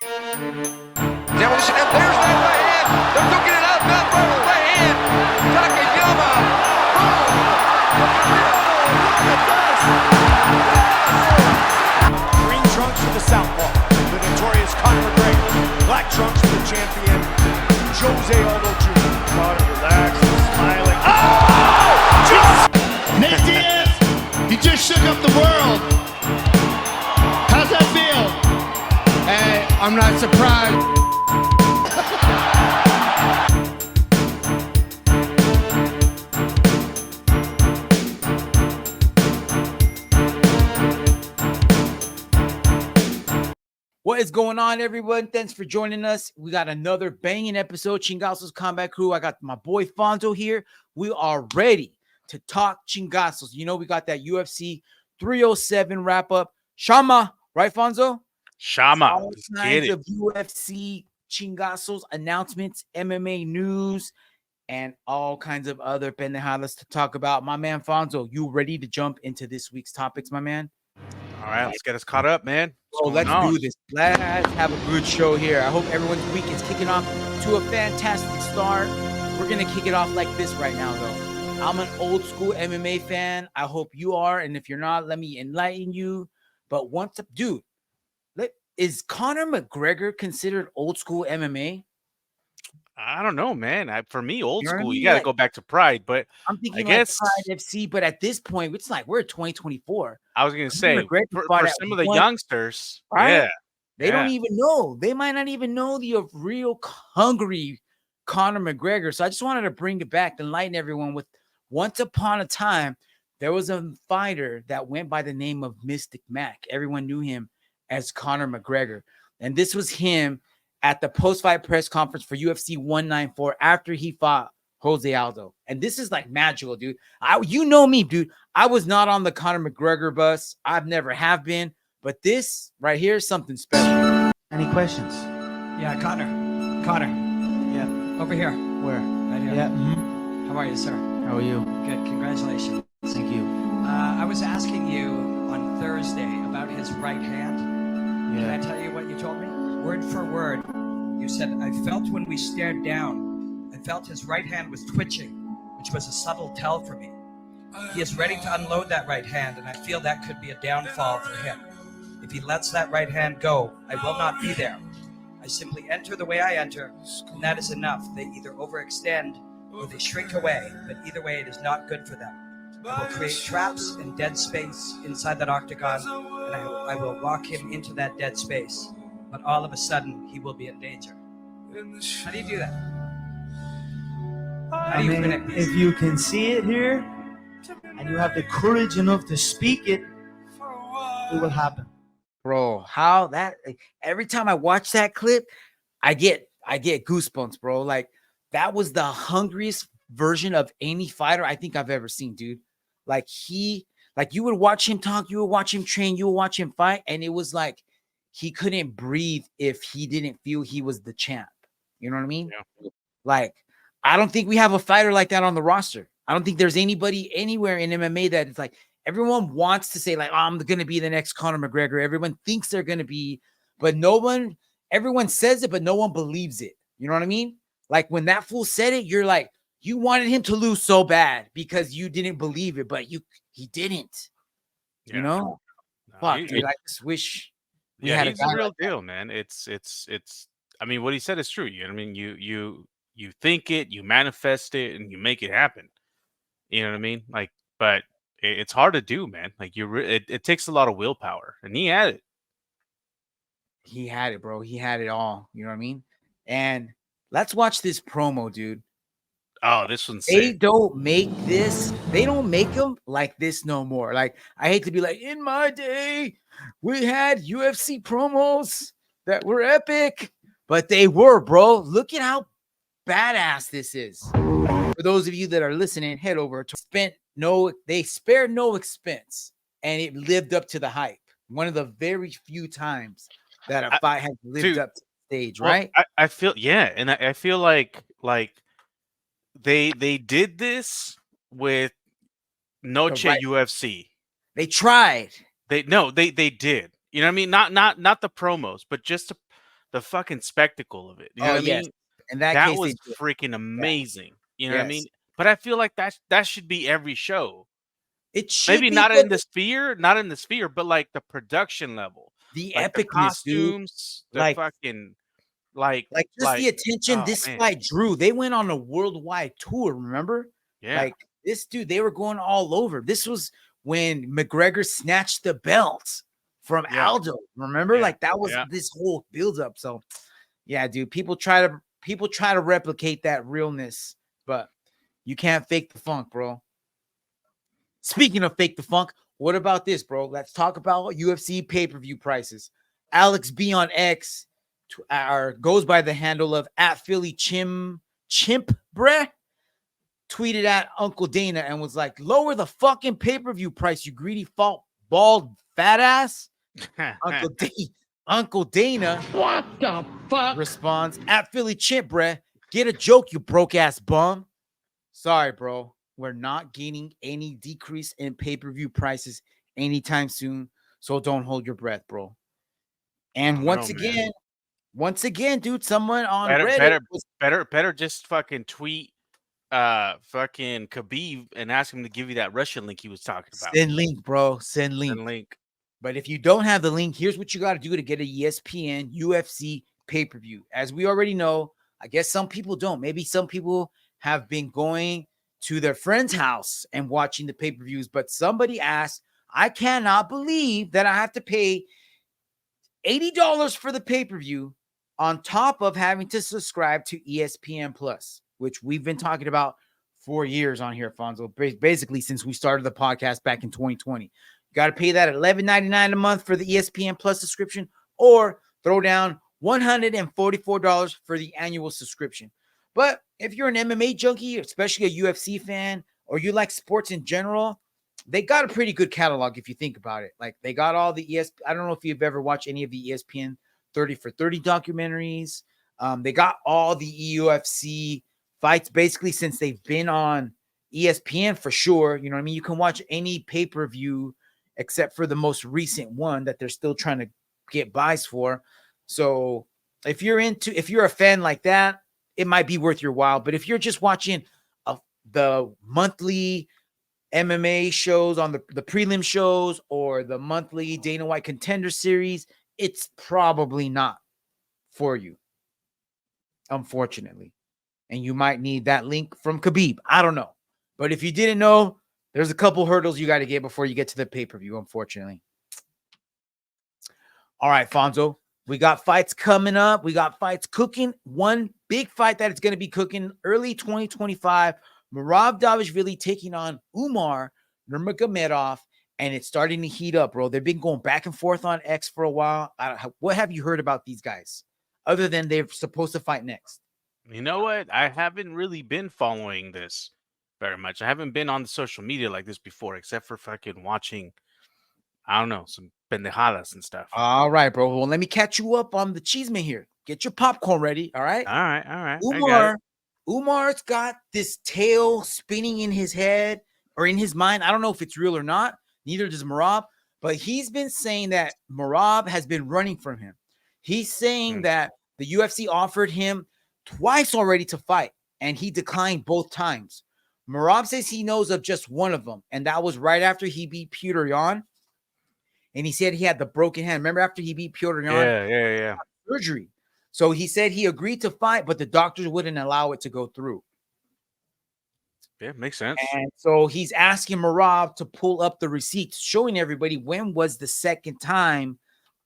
Demolition, and there's that right hand. They're cooking it out. Not by the right hand. Takayama. Green trunks for the southpaw, the notorious Conor McGregor. Black trunks for the champion, Jose Aldo Jr. Conor relaxed, smiling. Oh! Nate Diaz, you just shook up the world. How's that feel? Hey, I'm not surprised. What is going on, everyone? Thanks for joining us. We got another banging episode, Chingasos Combat Crew. I got my boy Fonzo here. We are ready to talk Chingasos. You know, we got that UFC 307 wrap up. Shama, right, Fonzo? Shama. All kinds of UFC Chingasos announcements, MMA news, and all kinds of other pendejadas to talk about. My man Fonzo, you ready to jump into this week's topics, my man? All right, let's get us caught up, man. So let's do this. Let's have a good show here. I hope everyone's week is kicking off to a fantastic start. We're going to kick it off like this right now, though. I'm an old school MMA fan. I hope you are. And if you're not, let me enlighten you. But is Conor McGregor considered old school MMA? I don't know, man. For me, old school, mean? you got to go back to Pride. But I'm thinking I guess Pride FC. But at this point, it's like we're 2024. I was going to say, for some of the youngsters, right? Yeah. They don't even know. They might not even know the real hungry Conor McGregor. So I just wanted to bring it back to enlighten everyone with once upon a time, there was a fighter that went by the name of Mystic Mac. Everyone knew him as Conor McGregor. And this was him at the post-fight press conference for UFC 194 after he fought Jose Aldo. And this is like magical, dude. You know me, dude. I was not on the Conor McGregor bus. I've never have been. But this right here is something special. Any questions? Yeah, Conor. Yeah. Over here. Where? Right here. Yeah. Mm-hmm. How are you, sir? How are you? Good. Congratulations. Thank you. I was asking you on Thursday about his right hand. Yeah. Can I tell you what you told me? Word for word. You said, I felt when we stared down, I felt his right hand was twitching, which was a subtle tell for me. He is ready to unload that right hand, and I feel that could be a downfall for him. If he lets that right hand go, I will not be there. I simply enter the way I enter, and that is enough. They either overextend or they shrink away, but either way, it is not good for them. I will create traps and dead space inside that octagon, and I will walk him into that dead space. But all of a sudden, he will be in danger. How do you do that? How do you predict this? If you can see it here, and you have the courage enough to speak it, it will happen. Bro, how that every time I watch that clip, I get goosebumps, bro. Like that was the hungriest version of any fighter I think I've ever seen, dude. Like you would watch him talk, you would watch him train, you would watch him fight, and it was like he couldn't breathe if he didn't feel he was the champ. You know what I mean? Yeah. Like, I don't think we have a fighter like that on the roster. I don't think there's anybody anywhere in MMA that it's like everyone wants to say, like, oh, I'm going to be the next Conor McGregor. Everyone thinks they're going to be, but everyone says it, but no one believes it. You know what I mean? Like when that fool said it, you're like, you wanted him to lose so bad because you didn't believe it, but he didn't. Yeah. You know? No, fuck, dude, I just wish we had he's a real deal, man. It's I mean, what he said is true. You know what I mean? You think it, you manifest it, and you make it happen. You know what I mean? Like, but it's hard to do, man. Like it takes a lot of willpower, and he had it. He had it, bro. He had it all. You know what I mean? And let's watch this promo, dude. Oh, this one's they don't make them like this no more. Like, I hate to be like, in my day, we had UFC promos that were epic, but they were, bro. Look at how badass this is. For those of you that are listening, head over to they spared no expense, and it lived up to the hype. One of the very few times that a fight has lived up to the stage, right? I feel, yeah, and I feel like they did this with Noche UFC. They tried. They did. You know what I mean? Not the promos, but just the fucking spectacle of it. You know what I mean? In that That case, was they did. freaking amazing. You know what I mean? Yes. But I feel like that should be every show. It should Maybe be, not but in the sphere, but like the production level, the like the epicness, dude. costumes, the Like, fucking like just the attention oh, this man. fight drew. They went on a worldwide tour, remember? Yeah. Like, this dude, they were going all over. This was when McGregor snatched the belt from Aldo. Remember? Yeah. Like, that was this whole build-up. So, yeah, dude, people try to replicate that realness, but you can't fake the funk, bro. Speaking of fake the funk, what about this, bro? Let's talk about UFC pay-per-view prices. Alex B on X goes by the handle of @PhillyChimp Breh, tweeted at Uncle Dana and was like, lower the fucking pay-per-view price, you greedy bald fat ass. Uncle Dana, what the fuck, responds @PhillyChimp Breh, get a joke, you broke ass bum. Sorry, bro. We're not gaining any decrease in pay-per-view prices anytime soon. So don't hold your breath, bro. And once again, dude, someone on Reddit better just fucking tweet fucking Khabib and ask him to give you that Russian link he was talking about. Send link, bro. Send link. But if you don't have the link, here's what you got to do to get a ESPN UFC pay-per-view. As we already know, I guess some people don't. Maybe some people have been going to their friend's house and watching the pay-per-views, but somebody asked, I cannot believe that I have to pay $80 for the pay-per-view on top of having to subscribe to ESPN Plus, which we've been talking about for years on here, Fonzo, basically since we started the podcast back in 2020. You got to pay that at $11.99 a month for the ESPN Plus subscription, or throw down $144 for the annual subscription. But if you're an MMA junkie, especially a UFC fan, or you like sports in general, they got a pretty good catalog if you think about it. Like, they got all the I don't know if you've ever watched any of the ESPN 30 for 30 documentaries. They got all the UFC fights basically since they've been on ESPN for sure. You know what I mean? You can watch any pay-per-view except for the most recent one that they're still trying to get buys for. So if you're a fan like that, it might be worth your while. But if you're just watching the monthly MMA shows on the prelim shows, or the monthly Dana White Contender Series, it's probably not for you, unfortunately. And you might need that link from Khabib. I don't know. But if you didn't know, there's a couple hurdles you got to get before you get to the pay-per-view, unfortunately. All right, Fonzo. We got fights coming up. We got fights cooking. One big fight that is going to be cooking early 2025. Merab Dvalishvili taking on Umar Nurmagomedov, and it's starting to heat up, bro. They've been going back and forth on X for a while. What have you heard about these guys, other than they're supposed to fight next? You know what? I haven't really been following this very much. I haven't been on the social media like this before, except for fucking watching, I don't know, some pendejadas and stuff. All right, bro. Well, let me catch you up on the cheeseman here. Get your popcorn ready, all right? All right. Umar's got this tail spinning in his head or in his mind. I don't know if it's real or not. Neither does Merab, but he's been saying that Merab has been running from him. He's saying that the UFC offered him twice already to fight, and he declined both times. Merab says he knows of just one of them, and that was right after he beat Petr Yan. And he said he had the broken hand. Remember after he beat Petr Yan? Yeah. Surgery. So he said he agreed to fight, but the doctors wouldn't allow it to go through. Yeah, makes sense. And so he's asking Merab to pull up the receipts, showing everybody when was the second time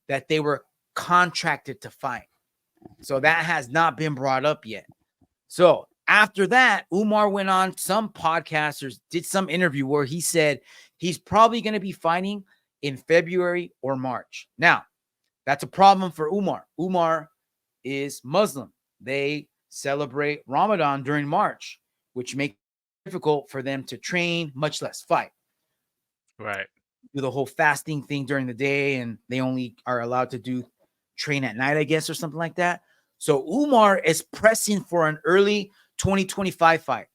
that they were contracted to fight. So that has not been brought up yet. So after that, Umar went on some podcasters, did some interview where he said he's probably going to be fighting in February or March. Now, that's a problem for Umar. Umar is Muslim. They celebrate Ramadan during March, which makes it difficult for them to train, much less fight. Right. Do the whole fasting thing during the day, and they only are allowed to train at night, I guess, or something like that. So Umar is pressing for an early 2025 fight.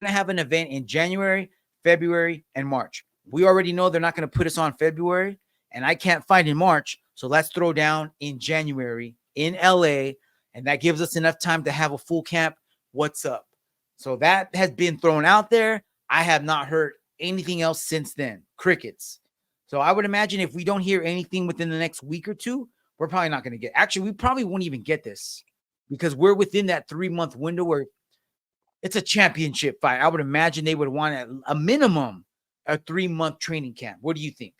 We're going to have an event in January, February, and March. We already know they're not going to put us on February, and I can't fight in March. So let's throw down in January in LA, and that gives us enough time to have a full camp. What's up? So that has been thrown out there. I have not heard anything else since then. Crickets. So I would imagine if we don't hear anything within the next week or two, we're probably not going to get. Actually, we probably won't even get this because we're within that 3-month window where it's a championship fight. I would imagine they would want a minimum a 3-month training camp. What do you think?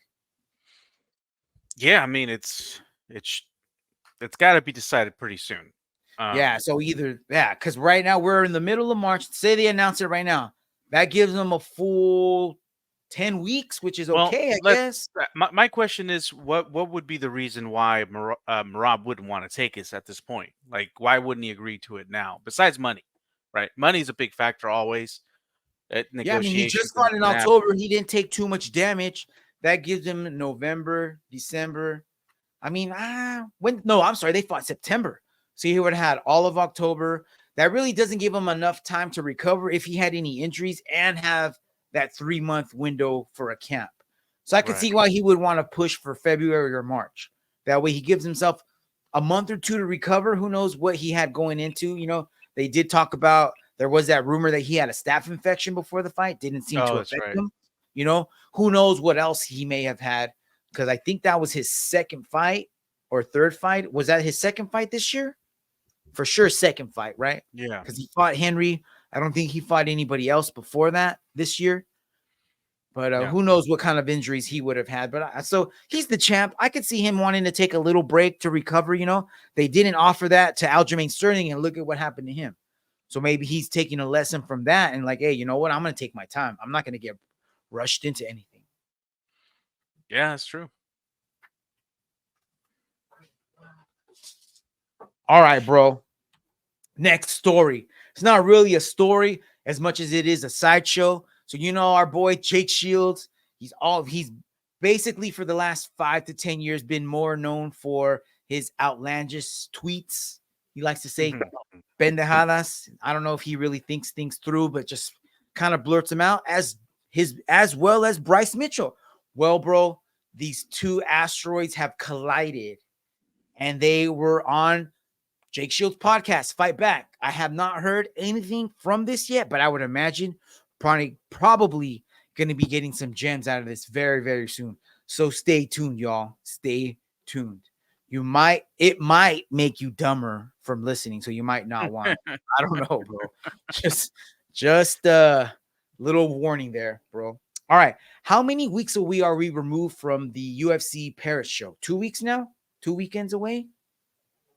Yeah, I mean it's got to be decided pretty soon. Yeah, so because right now we're in the middle of March. Say they announce it right now. That gives them a full 10 weeks, which is okay, I guess. My question is, what would be the reason why Merab wouldn't want to take us at this point? Like, why wouldn't he agree to it now? Besides money, right? Money is a big factor always. Yeah, I mean, he just fought in October. He didn't take too much damage. That gives him November, December. I mean, I'm sorry, they fought September. So he would have had all of October. That really doesn't give him enough time to recover if he had any injuries and have that 3-month window for a camp. So I could see why he would want to push for February or March. That way he gives himself a month or two to recover. Who knows what he had going into? You know, they did talk about, there was that rumor that he had a staph infection before the fight. Didn't seem to affect him. You know, who knows what else he may have had, because I think that was his second fight or third fight. Was that his second fight this year? For sure, second fight, right? Yeah. Because he fought Henry. I don't think he fought anybody else before that this year. But who knows what kind of injuries he would have had. But so he's the champ. I could see him wanting to take a little break to recover. You know, they didn't offer that to Aljamain Sterling, and look at what happened to him. So maybe he's taking a lesson from that and like, hey, you know what? I'm going to take my time. I'm not going to get rushed into anything. Yeah, that's true. All right, bro. Next story. It's not really a story as much as it is a sideshow. So, you know, our boy Jake Shields, he's basically for the last 5 to 10 years been more known for his outlandish tweets. He likes to say pendejadas. I don't know if he really thinks things through, but just kind of blurts them out as well as Bryce Mitchell. Well, bro, these two asteroids have collided and they were on Jake Shields' podcast, Fight Back. I have not heard anything from this yet, but I would imagine probably going to be getting some gems out of this very, very soon. So stay tuned, y'all. Stay tuned. It might make you dumber from listening, so you might not want. I don't know, bro. Just a little warning there, bro. All right. How many weeks are we removed from the UFC Paris show? 2 weeks now? 2 weekends away?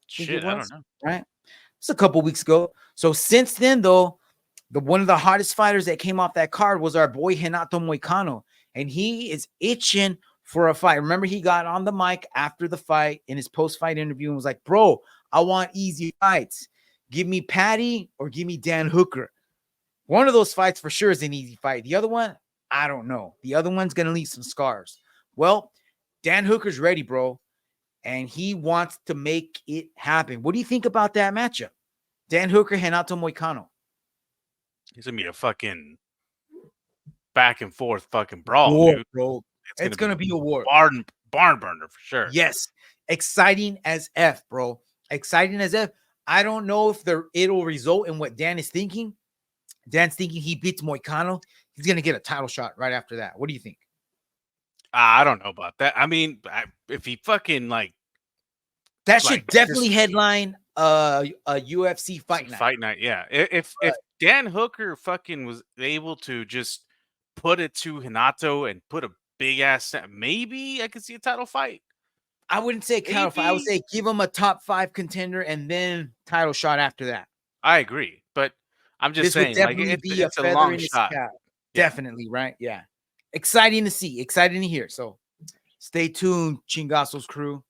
Shit, I don't know. Right? It's a couple weeks ago. So since then, though, one of the hottest fighters that came off that card was our boy Renato Moicano, and he is itching for a fight. Remember, he got on the mic after the fight in his post-fight interview and was like, bro, I want easy fights. Give me Patty or give me Dan Hooker. One of those fights for sure is an easy fight. The other one, I don't know. The other one's going to leave some scars. Well, Dan Hooker's ready, bro. And he wants to make it happen. What do you think about that matchup? Dan Hooker, Renato Moicano. It's going to be a fucking back and forth fucking brawl, dude. Bro. It's going to be a war. Barn burner for sure. Yes. Exciting as F, bro. Exciting as F. I don't know if it'll result in what Dan is thinking. Dan's thinking he beats Moicano. He's going to get a title shot right after that. What do you think? I don't know about that. I mean, if he fucking that should definitely headline a UFC fight night. Fight night, yeah. If Dan Hooker fucking was able to just put it to Renato and put a big ass, maybe I could see a title fight. I wouldn't say title fight. I would say give him a top 5 contender and then title shot after that. I agree, but I'm just saying, it's a long shot. Yeah. Definitely, right? Yeah. Exciting to see. Exciting to hear. So stay tuned, Chingasos crew.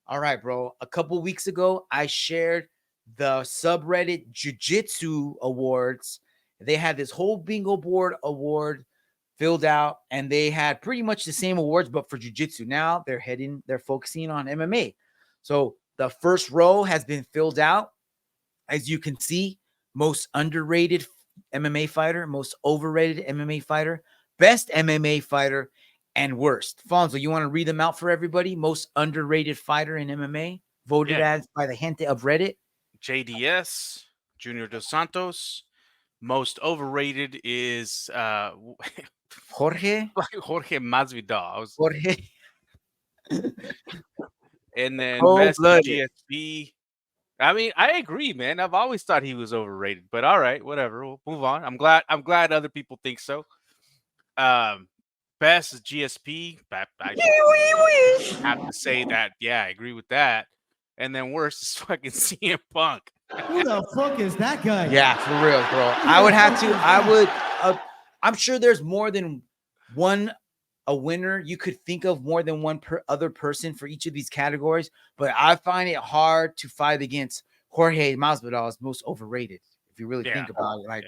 All right, bro. A couple weeks ago, I shared the subreddit Jiu-Jitsu Awards. They had this whole bingo board award filled out, and they had pretty much the same awards, but for Jiu-Jitsu. Now they're focusing on MMA. So the first row has been filled out. As you can see, most underrated MMA fighter, most overrated MMA fighter, best MMA fighter, and worst. Fonzo, you want to read them out for everybody? Most underrated fighter in MMA, voted as by the gente of Reddit. JDS, Junior Dos Santos. Most overrated is Jorge. Jorge Masvidal. Jorge. And then best Cold-blooded. GSP. I mean, I agree, man. I've always thought he was overrated, but all right, whatever. We'll move on. I'm glad other people think so. Best is GSP. I have to say that, yeah, I agree with that. And then worst is fucking CM Punk. Who the fuck is that guy? Yeah, for real, bro. I'm sure there's more than a winner. You could think of more than one other person for each of these categories, but I find it hard to fight against Jorge Masvidal as most overrated. If you really think about it,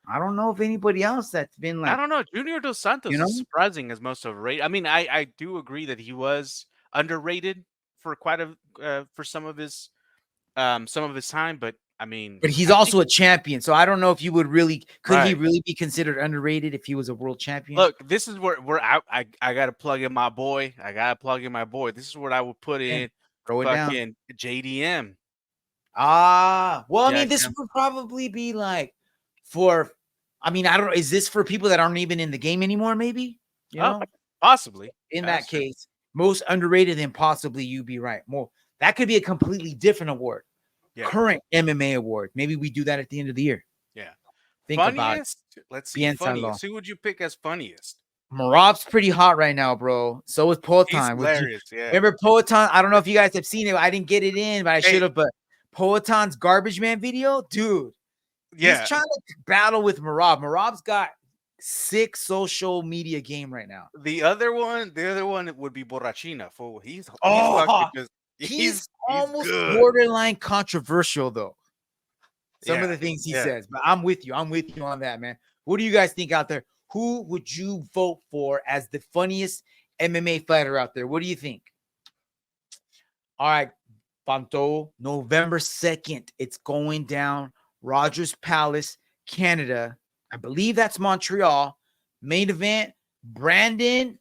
I don't know if anybody else that's been like, I don't know. Junior Dos Santos is surprising as most overrated. I mean, I do agree that he was underrated for for some of his time, but I mean, but he's also a champion, so I don't know if you would really he really be considered underrated if he was a world champion? Look, this is where we're out. I gotta plug in my boy. This is what I would put in. Throw it down. JDM. I mean, this would probably be like I don't know. Is this for people that aren't even in the game anymore? Maybe, possibly. In that case, most underrated, and possibly you'd be right. More that could be a completely different award. Yeah. Current MMA award. Maybe we do that at the end of the year. Yeah. Think funniest? About it. Let's see. Funniest. Who would you pick as funniest? Merab's pretty hot right now, bro. So is Poatan. Hilarious. Yeah. Remember Poatan? I don't know if you guys have seen it. I didn't get it in, but I should have. But Poatan's Garbage Man video, dude. Yeah. He's trying to battle with Merab. Merab's got 6 social media game right now. The other one would be Borrachina. Fool. He's almost good. Borderline controversial though. Some of the things he says, but I'm with you. I'm with you on that, man. What do you guys think out there? Who would you vote for as the funniest MMA fighter out there? What do you think? All right, Panto, November 2nd. It's going down. Rogers Palace, Canada. I believe that's Montreal. Main event, Brandon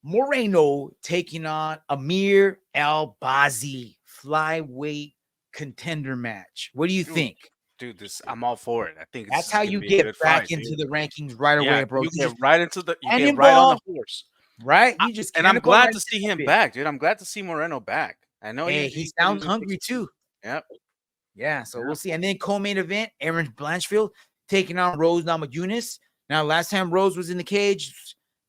Moreno taking on Amir Albazi, flyweight contender match. What do you think? Dude, I'm all for it. I think that's how you get back into the rankings right away, bro. You get right on the horse. Right? And I'm glad to see him back, dude. I'm glad to see Moreno back. I know he sounds hungry too. Yep. Yeah, so we'll see. And then co-main event, Aaron Blanchfield taking on Rose Namajunas. Now, last time Rose was in the cage,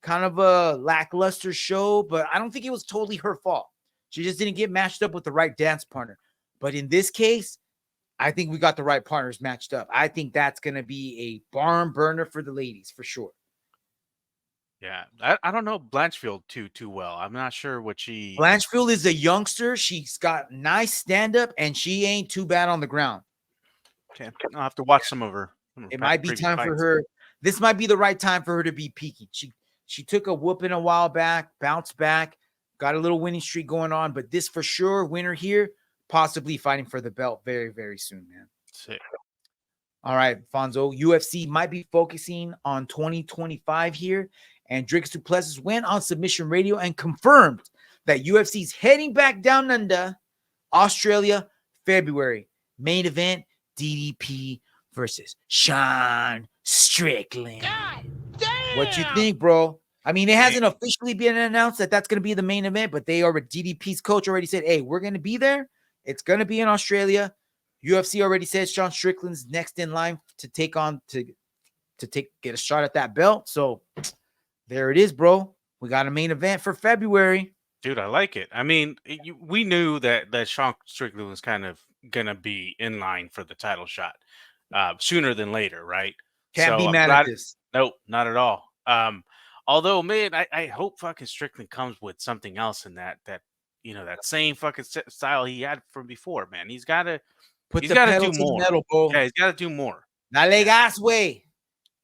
kind of a lackluster show, but I don't think it was totally her fault. She just didn't get matched up with the right dance partner. But in this case, I think we got the right partners matched up. I think that's going to be a barn burner for the ladies, for sure. Yeah, I don't know Blanchfield too well. I'm not sure what she... Blanchfield is a youngster. She's got nice stand-up, and she ain't too bad on the ground. Okay. I'll have to watch some of her. It might be time for her. This might be the right time for her to be peaking. She took a whooping a while back, bounced back, got a little winning streak going on, but this for sure, winner here, possibly fighting for the belt very, very soon, man. Sick. All right, Fonzo, UFC might be focusing on 2025 here, and Dricus du Plessis went on Submission Radio and confirmed that UFC's heading back down under Australia, February. Main event, DDP versus Sean Strickland. God damn! What you think, bro? I mean, it hasn't officially been announced that that's going to be the main event, but DDP's coach already said, hey, we're going to be there. It's going to be in Australia. UFC already said Sean Strickland's next in line to get a shot at that belt. So there it is, bro. We got a main event for February. Dude, I like it. I mean, we knew that Sean Strickland was kind of going to be in line for the title shot sooner than later, right? Can't be mad at this. Nope, not at all. Although, man, I hope fucking Strickland comes with something else in that same fucking style he had from before, man. He's got to do more. Metal, bro. Yeah, he's got to do more. Dale gas, güey.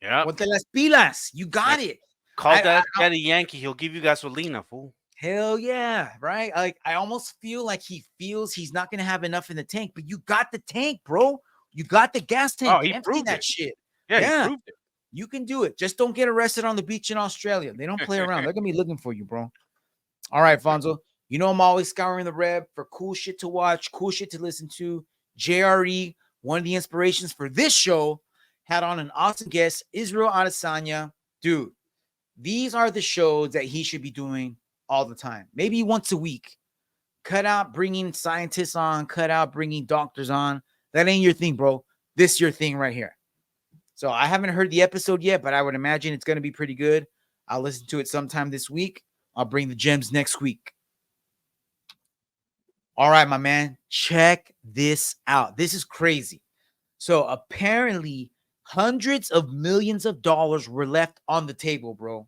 Yeah. Ponte las pilas. You got it. Call that Daddy Yankee. He'll give you gasolina, fool. Hell yeah, right? Like I almost feel like he feels he's not gonna have enough in the tank, but you got the tank, bro. You got the gas tank. Oh, he proved that it. Shit. Yeah, he proved it. You can do it. Just don't get arrested on the beach in Australia. They don't play around. They're going to be looking for you, bro. All right, Fonzo. You know I'm always scouring the Reb for cool shit to watch, cool shit to listen to. JRE, one of the inspirations for this show, had on an awesome guest, Israel Adesanya. Dude, these are the shows that he should be doing all the time. Maybe once a week. Cut out bringing scientists on. Cut out bringing doctors on. That ain't your thing, bro. This is your thing right here. So I haven't heard the episode yet, but I would imagine it's going to be pretty good. I'll listen to it sometime this week. I'll bring the gems next week. All right, my man. Check this out. This is crazy. So apparently hundreds of millions of dollars were left on the table, bro.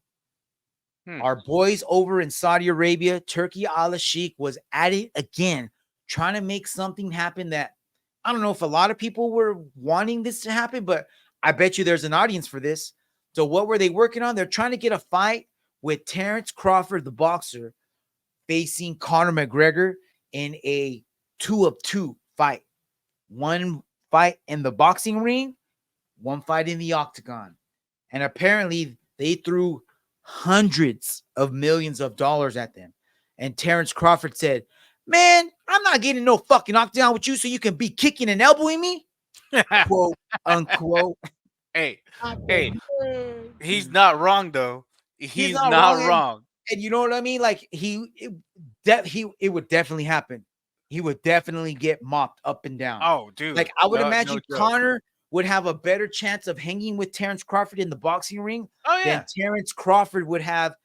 Our boys over in Saudi Arabia, Turkey Al Sheikh was at it again, trying to make something happen that I don't know if a lot of people were wanting this to happen, but I bet you there's an audience for this. So what were they working on? They're trying to get a fight with Terrance Crawford, the boxer, facing Conor McGregor in a 2-of-2 fight. One fight in the boxing ring, one fight in the octagon. And apparently they threw hundreds of millions of dollars at them. And Terrance Crawford said, man, I'm not getting no fucking octagon with you so you can be kicking and elbowing me. Quote, unquote. Hey, he's not wrong, though. He's not wrong. And you know what I mean? Like, it would definitely happen. He would definitely get mopped up and down. Oh, dude. Like, I would imagine Conor would have a better chance of hanging with Terrance Crawford in the boxing ring than Terrance Crawford would have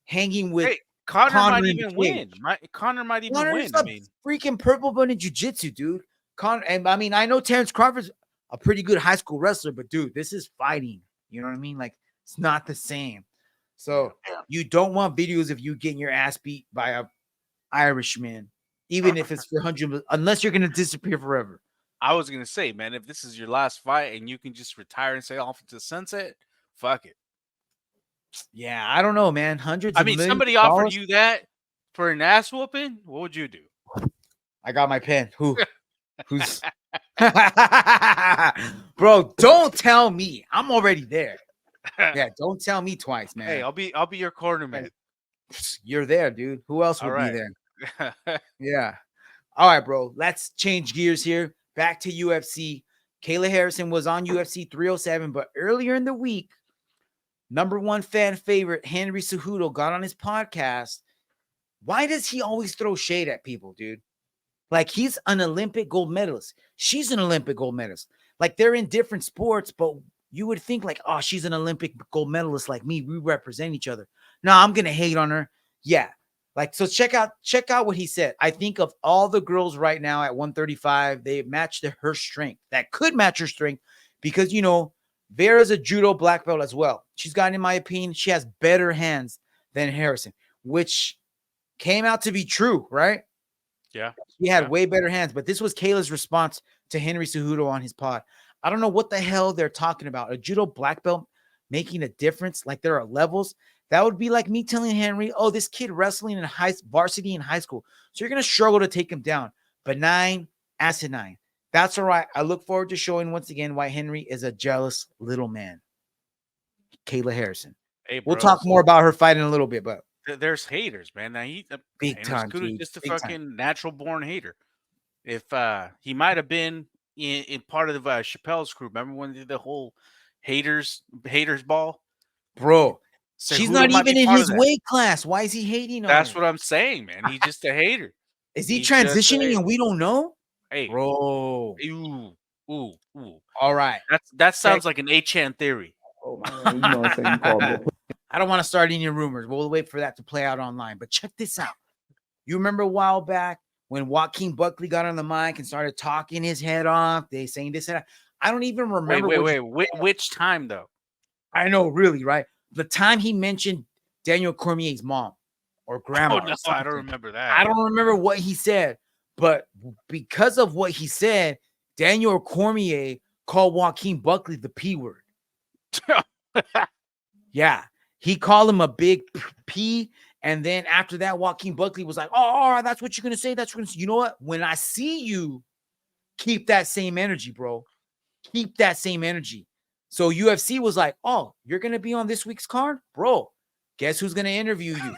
hanging with Conor might even win. Conor might even win. I mean, freaking purple belt in jiu-jitsu, dude. And I mean, I know Terrance Crawford's a pretty good high school wrestler, but dude, this is fighting. You know what I mean? Like, it's not the same. So you don't want videos of you getting your ass beat by a Irishman, even if it's for 100, unless you're gonna disappear forever. I was gonna say, man, if this is your last fight and you can just retire and say off into the sunset, fuck it. Yeah, I don't know, man. Hundreds. I mean, somebody offered you that for an ass whooping. What would you do? I got my pen. Who's? Bro, don't tell me. I'm already there. Yeah, don't tell me twice, man. Hey, I'll be your corner, man. You're there, dude. Who else would be there? Yeah. All right, bro. Let's change gears here. Back to UFC. Kayla Harrison was on UFC 307, but earlier in the week, number one fan favorite Henry Cejudo got on his podcast. Why does he always throw shade at people, dude? Like, he's an Olympic gold medalist. She's an Olympic gold medalist. Like, they're in different sports, but you would think like, oh, she's an Olympic gold medalist like me. We represent each other. No, I'm going to hate on her. Yeah. Like, so check out what he said. I think of all the girls right now at 135, they match her strength. That could match her strength because, you know, Vera's a judo black belt as well. She's got, in my opinion, she has better hands than Harrison, which came out to be true, right? Yeah. She had way better hands, but this was Kayla's response to Henry Cejudo on his pod. I don't know what the hell they're talking about. A judo black belt making a difference, like there are levels. That would be like me telling Henry, oh, this kid wrestling in varsity in high school, so you're going to struggle to take him down. Benign, asinine. That's all right. I look forward to showing once again why Henry is a jealous little man. Kayla Harrison. Hey, bro, we'll talk more about her fight in a little bit, but there's haters, man. Now big time, dude. Just a fucking natural born hater. If he might have been in part of Chappelle's crew, remember when they did the whole haters ball, bro? So she's not even in his weight class. Why is he hating on her? That's what I'm saying, man. He's just a hater. Is he transitioning and we don't know? Hey, bro. Ooh. All right. That sounds like an 8chan theory. Oh, man. You know what I'm saying? I don't want to start any rumors. We'll wait for that to play out online. But check this out. You remember a while back when Joaquin Buckley got on the mic and started talking his head off? They saying this and that. I don't even remember. Wait. Which time though? I know, really, right? The time he mentioned Daniel Cormier's mom or grandma. Oh, no, I don't remember that. I don't remember what he said, but because of what he said, Daniel Cormier called Joaquin Buckley the P word. Yeah. He called him a big P. And then after that, Joaquin Buckley was like, oh, all right, that's what you're going to say. That's what you're going to say. You know what? When I see you, keep that same energy, bro. Keep that same energy. So UFC was like, "Oh, you're gonna be on this week's card, bro. Guess who's gonna interview you?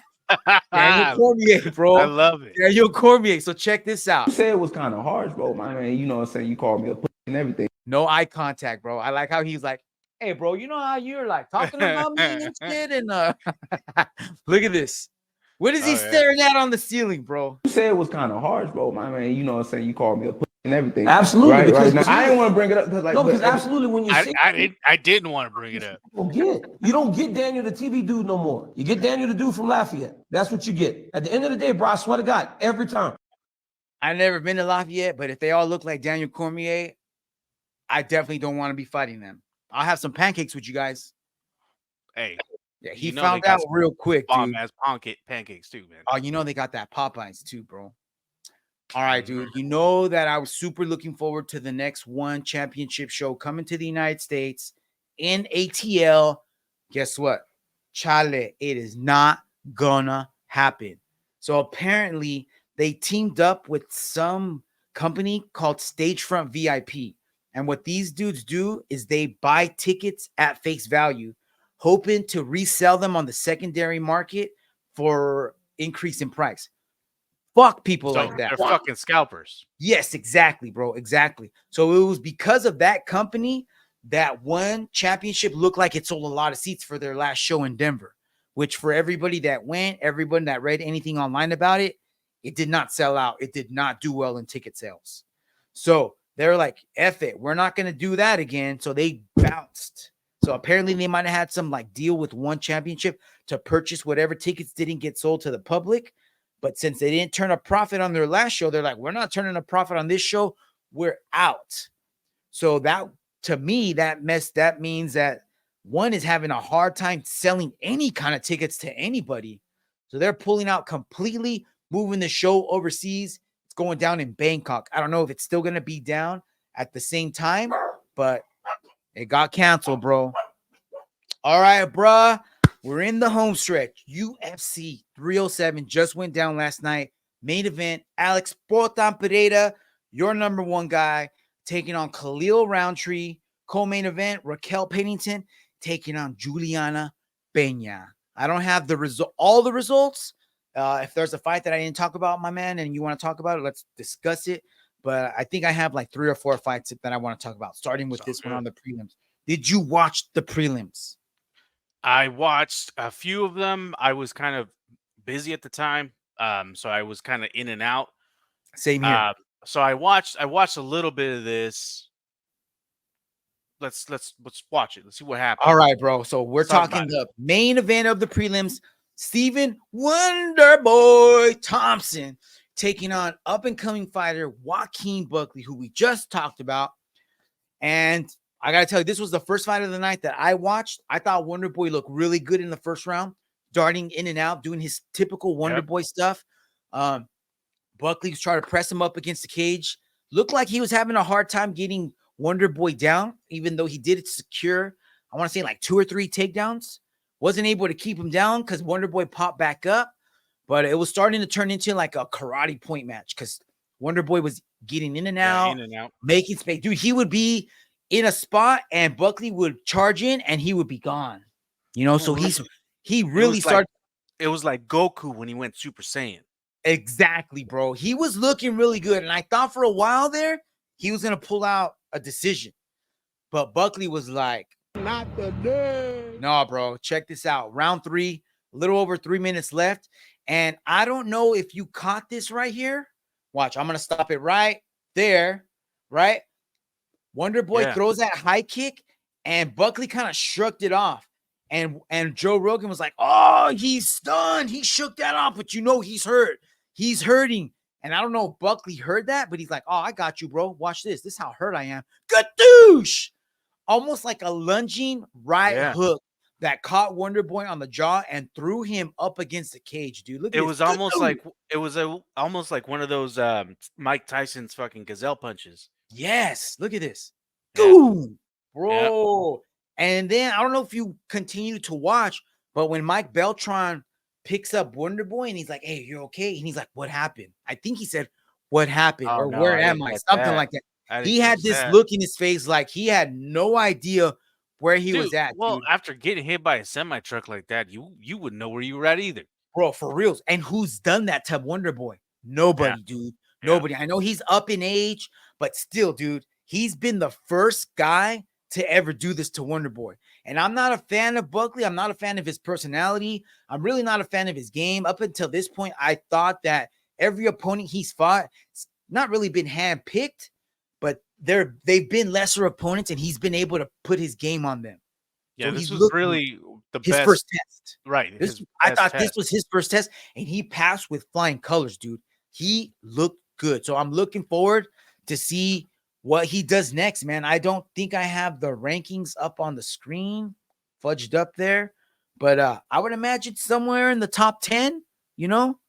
Daniel Cormier, bro. I love it. Daniel Cormier. So check this out. You said it was kind of harsh, bro. My man, you know what I'm saying? You called me a pussy and everything. No eye contact, bro. I like how he's like, "Hey, bro, you know how you're like talking about me and shit." And look at this. What is he staring at on the ceiling, bro? You said it was kind of harsh, bro. My man, you know what I'm saying? You called me a pussy and everything. Absolutely. Right now, I didn't want to bring it up because, like, No, because absolutely when you see I didn't want to bring it up. you don't get Daniel the TV dude no more. You get Daniel the dude from Lafayette. That's what you get. At the end of the day, bro, I swear to God, every time. I've never been to Lafayette, but if they all look like Daniel Cormier, I definitely don't want to be fighting them. I'll have some pancakes with you guys. Hey, yeah, he found out real quick, dude. Bomb-ass pancakes too, man. Oh, you know they got that Popeyes too, bro. All right, dude. You know that I was super looking forward to the next one championship show coming to the United States in ATL. Guess what? Chale, it is not gonna happen. So apparently they teamed up with some company called Stagefront VIP. And what these dudes do is they buy tickets at face value, hoping to resell them on the secondary market for increase in price. Fuck people like that. They're fucking scalpers. Yes, exactly, bro. Exactly. So it was because of that company that one championship looked like it sold a lot of seats for their last show in Denver, which for everybody that went, everyone that read anything online about it, it did not sell out. It did not do well in ticket sales. So they're like, F it. We're not going to do that again. So they bounced. So apparently they might have had some like deal with one championship to purchase whatever tickets didn't get sold to the public. But since they didn't turn a profit on their last show, they're like, we're not turning a profit on this show. We're out. So that, to me, that means that one is having a hard time selling any kind of tickets to anybody. So they're pulling out completely, moving the show overseas. It's going down in Bangkok. I don't know if it's still going to be down at the same time, but it got canceled, bro. All right, bruh. We're in the home stretch. UFC 307 just went down last night. Main event, Alex Potan Pereira, your number one guy, taking on Khalil Roundtree. Co-main event, Raquel Pennington taking on Juliana Peña. I don't have all the results. If there's a fight that I didn't talk about, my man, and you want to talk about it, let's discuss it. But I think I have like 3 or 4 fights that I want to talk about, starting with this one on the prelims. Did you watch the prelims? I watched a few of them. I was kind of busy at the time, so I was kind of in and out. Same here. So I watched a little bit of this. Let's watch it. Let's see what happens. All right, bro. So we're talking the main event of the prelims. Stephen Wonderboy Thompson taking on up-and-coming fighter Joaquin Buckley, who we just talked about. And I got to tell you, this was the first fight of the night that I watched. I thought Wonderboy looked really good in the first round, darting in and out, doing his typical Wonderboy stuff. Buckley was trying to press him up against the cage. Looked like he was having a hard time getting Wonderboy down, even though he did secure, I want to say like 2 or 3 takedowns. Wasn't able to keep him down because Wonderboy popped back up. But it was starting to turn into like a karate point match because Wonderboy was getting in and out, making space. Dude, he would be in a spot and Buckley would charge in and he would be gone. You know, so he really started. It was like Goku when he went Super Saiyan. Exactly, bro. He was looking really good. And I thought for a while there, he was going to pull out a decision. But Buckley was like, not today. No, bro. Check this out. Round 3, a little over 3 minutes left. And I don't know if you caught this right here. Watch, I'm going to stop it right there, right? Wonderboy throws that high kick, and Buckley kind of shrugged it off. And Joe Rogan was like, oh, he's stunned. He shook that off, but you know he's hurt. He's hurting. And I don't know if Buckley heard that, but he's like, oh, I got you, bro. Watch this. This is how hurt I am. Gadoosh! Almost like a lunging right hook that caught Wonderboy on the jaw and threw him up against the cage, dude. Look at it. Was almost like almost like one of those Mike Tyson's fucking gazelle punches. Yes, look at this. Boom, bro. Yep. And then I don't know if you continue to watch, but when Mike Beltran picks up Wonderboy and he's like, hey, you're okay? And he's like, what happened? I think he said, what happened? Oh, or no, where am I? Something like that. He had this look in his face like he had no idea where he was at, Well, dude. after getting hit by a semi truck like that, you wouldn't know where you were at either. Bro, for reals. And who's done that to Wonder Boy? Nobody, dude. Yeah. Nobody. I know he's up in age, but still, dude, he's been the first guy to ever do this to Wonder Boy. And I'm not a fan of Buckley. I'm not a fan of his personality. I'm really not a fan of his game. Up until this point, I thought that every opponent he's fought, it's not really been handpicked, but they've been lesser opponents, and he's been able to put his game on them. Yeah, So this he's was really the his best first test. Right. I thought this was his first test, and he passed with flying colors, dude. He looked good. So I'm looking forward to see what he does next, man. I don't think I have the rankings up on the screen, fudged up there, but I would imagine somewhere in the top 10, you know?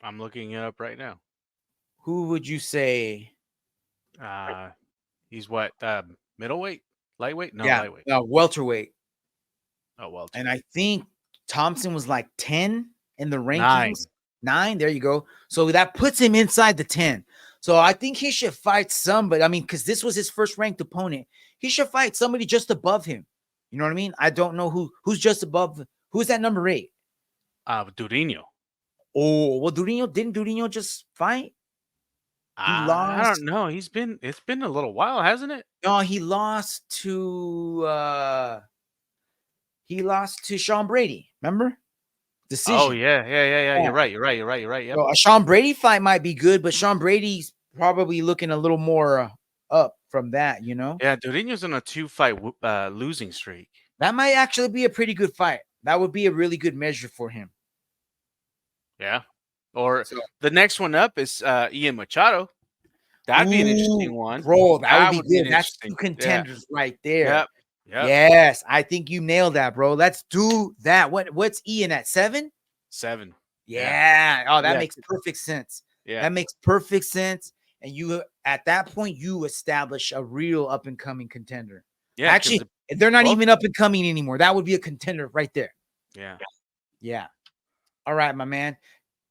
I'm looking it up right now. Who would you say? He's what? Middleweight? Lightweight? No, Yeah, lightweight. welterweight. Oh, welterweight. And I think Thompson was like 10 in the rankings. 9. There you go. So that puts him inside the 10. So I think he should fight somebody. I mean, because this was his first ranked opponent. He should fight somebody just above him. You know what I mean? I don't know who's just above. Who's that number 8? Durinho. Oh, well, didn't Durinho just fight? He lost. I don't know. It's been a little while, hasn't it? No, he lost to Sean Brady. Remember? Decision. Oh yeah. You're right. Yep. So a Sean Brady fight might be good, but Sean Brady's probably looking a little more up from that, you know? Yeah, Durinho's on a 2-fight losing streak. That might actually be a pretty good fight. That would be a really good measure for him. Yeah. Or the next one up is Ian Machado. That'd be an interesting one. Bro, that would be good. That's interesting. 2 contenders right there. Yep. Yes, I think you nailed that, bro. Let's do that. What's Ian at 7? 7. Yeah. Oh, that makes perfect sense. Yeah. That makes perfect sense. And you, at that point, you establish a real up and coming contender. Yeah. Actually, they're not even up and coming anymore. That would be a contender right there. Yeah. Yeah. All right, my man.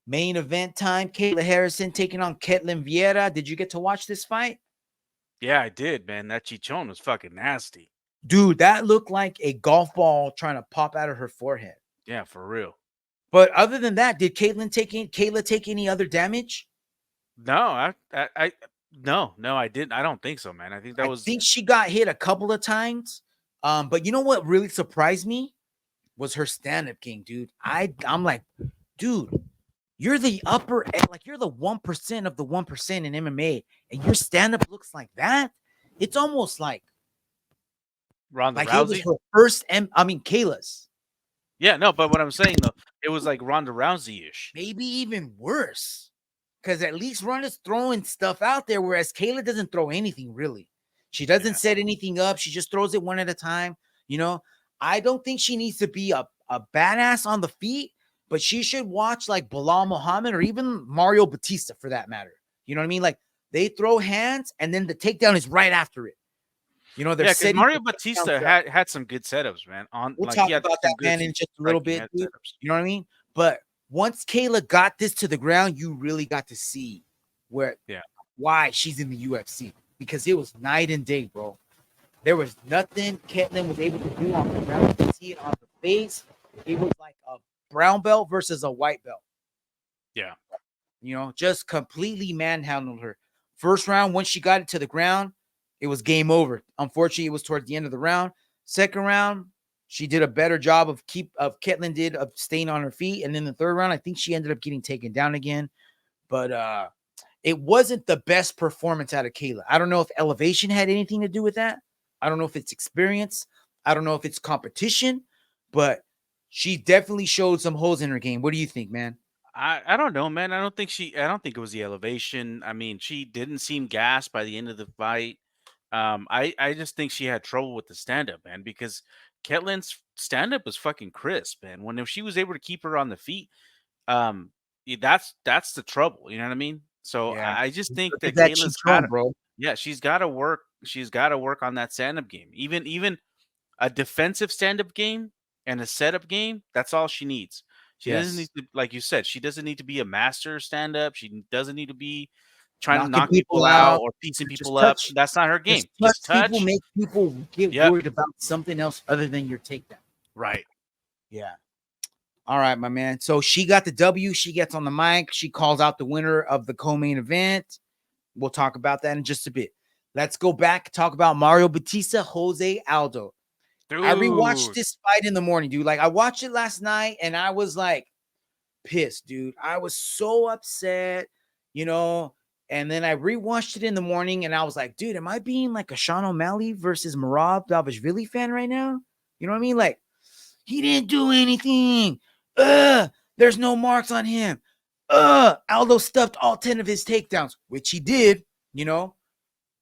Main event time. Kayla Harrison taking on Ketlin Vieira. Did you get to watch this fight? Yeah, I did, man. That Chichon was fucking nasty. Dude, that looked like a golf ball trying to pop out of her forehead. Yeah, for real. But other than that, did Kayla take any other damage? No, no, I didn't. I don't think so, man. I think I think she got hit a couple of times. But you know what really surprised me was her stand-up game, dude. I'm like, dude, you're the upper end, like you're the 1% of the 1% in MMA, and your stand-up looks like that. It's almost like Ronda Rousey. Rousey. It was her first, Kayla's. Yeah, no, but what I'm saying though, it was like Ronda Rousey-ish. Maybe even worse, because at least Ronda's throwing stuff out there, whereas Kayla doesn't throw anything really. She doesn't set anything up. She just throws it one at a time. You know, I don't think she needs to be a badass on the feet, but she should watch like Bilal Muhammad or even Mario Batista for that matter. You know what I mean? Like they throw hands and then the takedown is right after it. You know, because Mario Batista had some good setups, man. We'll talk about that, man, in just a little bit. Dude. You know what I mean? But once Kayla got this to the ground, you really got to see why she's in the UFC. Because it was night and day, bro. There was nothing Ketlin was able to do on the ground. You can see it on her face. It was like a brown belt versus a white belt. Yeah. You know, just completely manhandled her. First round, once she got it to the ground, it was game over. Unfortunately, it was towards the end of the round. Second round, she did a better job of Ketlin did of staying on her feet. And then the third round, I think she ended up getting taken down again. But it wasn't the best performance out of Kayla. I don't know if elevation had anything to do with that. I don't know if it's experience. I don't know if it's competition, but she definitely showed some holes in her game. What do you think, man? I don't know, man. I don't think it was the elevation. I mean, she didn't seem gassed by the end of the fight. I just think she had trouble with the stand-up, man, because Ketlin's stand-up was fucking crisp, man. When she was able to keep her on the feet, that's the trouble. You know what I mean? So I just think that Kayla's she's got to work. She's got to work on that stand-up game. Even a defensive stand-up game and a setup game. That's all she needs. She doesn't need to, like you said, she doesn't need to be a master stand-up. She doesn't need to be trying to knocking knock people out or piecing just people up. touch. That's not her game. Just Just touch. people, make people get Yep. worried about something else other than your takedown. Right. Yeah. All right, my man. So she got the W. She gets on the mic. She calls out the winner of the co-main event. We'll talk about that in just a bit. Let's go back, talk about Mario Batista, Jose Aldo. Dude. I rewatched this fight in the morning, dude. Like, I watched it last night and I was like pissed, dude. I was so upset, you know. And then I rewatched it in the morning and I was like, dude, am I being like a Sean O'Malley versus Merab Davashvili fan right now? You know what I mean? Like, he didn't do anything. There's no marks on him. Aldo stuffed all 10 of his takedowns, which he did, you know.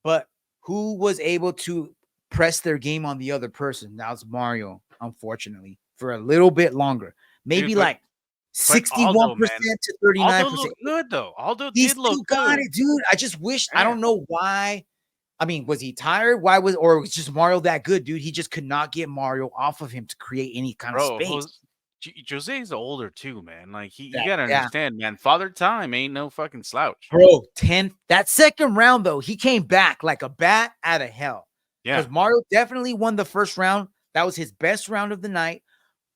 But who was able to press their game on the other person? That was Mario, unfortunately, for a little bit longer. Maybe Dude, like 61% to 39%. Aldo looked good, though. Aldo He did look still got good. it, dude. I just wish, I Yeah. don't know why. I mean, was he tired? Why was, or was just Mario that good, dude? He just could not get Mario off of him to create any kind of space. Jose's older too, man. Like you Yeah, gotta yeah. understand, man. Father Time ain't no fucking slouch. Bro, that second round, though, he came back like a bat out of hell. Yeah. Because Mario definitely won the first round. That was his best round of the night.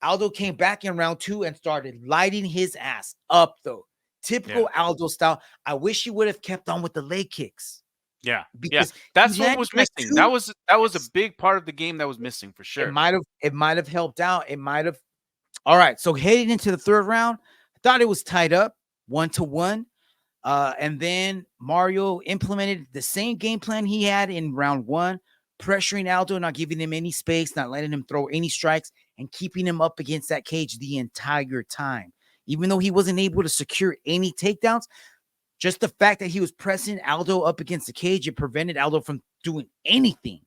Aldo came back in round 2 and started lighting his ass up, though. Typical Aldo style. I wish he would have kept on with the leg kicks. Yeah. Because That's he what landed was like missing. 2 That was a big part of the game that was missing for sure. It might have helped out. It might have. All right. So heading into the third round, I thought it was tied up 1-1. And then Mario implemented the same game plan he had in round 1, pressuring Aldo, not giving him any space, not letting him throw any strikes, and keeping him up against that cage the entire time. Even though he wasn't able to secure any takedowns, just the fact that he was pressing Aldo up against the cage, it prevented Aldo from doing anything.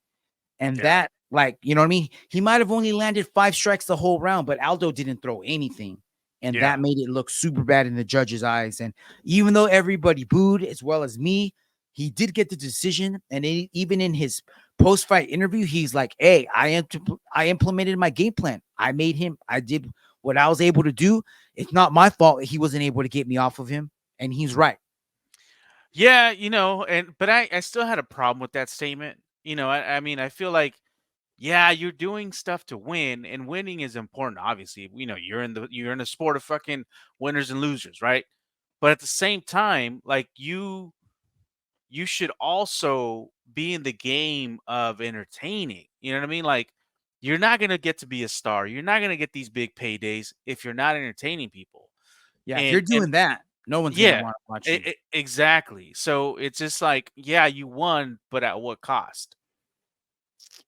And that, like, you know what I mean? He might have only landed 5 strikes the whole round, but Aldo didn't throw anything. And that made it look super bad in the judges' eyes. And even though everybody booed, as well as me, he did get the decision. And even in his post-fight interview, he's like, hey, I implemented my game plan. I did what I was able to do. It's not my fault that he wasn't able to get me off of him. And he's right. Yeah, you know, but I still had a problem with that statement. You know, I mean, I feel like, yeah, you're doing stuff to win, and winning is important. Obviously, you know, you're in the sport of fucking winners and losers, right? But at the same time, like you should also be in the game of entertaining. You know what I mean? Like, you're not gonna get to be a star. You're not gonna get these big paydays if you're not entertaining people. Yeah, if you're doing that, no one's gonna want to watch you. Exactly. So it's just like, yeah, you won, but at what cost?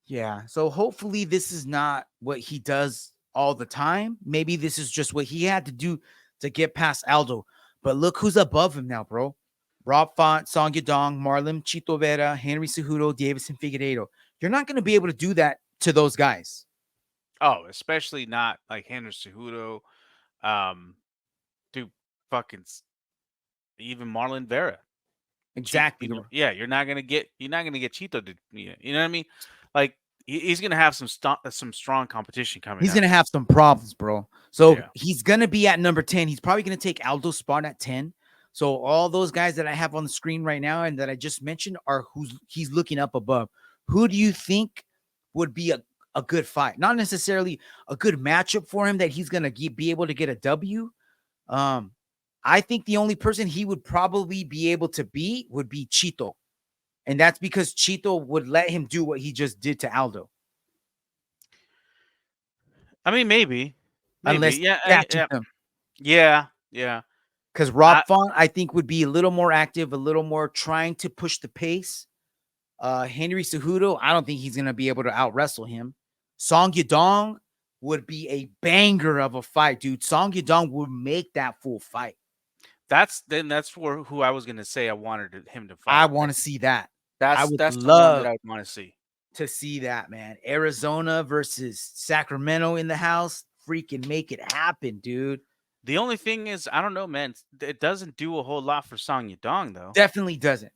Yeah. So hopefully this is not what he does all the time. Maybe this is just what he had to do to get past Aldo. But look who's above him now, bro. Rob Font, Song Yadong, Marlon Chito Vera, Henry Cejudo, Davison Figueiredo. You're not going to be able to do that to those guys. Oh, especially not like Henry Cejudo, dude, fucking even Marlon Vera. Exactly. You're not gonna get Chito to, you know what I mean? Like he's gonna have some strong competition coming. He's up. gonna have some problems, bro. So he's gonna be at number 10. He's probably gonna take Aldo's spot at 10. So all those guys that I have on the screen right now and that I just mentioned are who's he's looking up above. Who do you think would be a good fight? Not necessarily a good matchup for him that he's gonna be able to get a W. I think the only person he would probably be able to beat would be Chito. And that's because Chito would let him do what he just did to Aldo. I mean, maybe. Unless him. Yeah. Because Rob Font, I think, would be a little more active, a little more trying to push the pace. Henry Cejudo, I don't think he's going to be able to out-wrestle him. Song Yadong would be a banger of a fight, dude. Song Yadong would make that full fight. That's for who I was gonna say I wanted him to fight. I want to see that. That's the one that I want to see. To see that, man. Arizona versus Sacramento in the house. Freaking make it happen, dude. The only thing is, I don't know, man. It doesn't do a whole lot for Song Yadong, though. Definitely doesn't.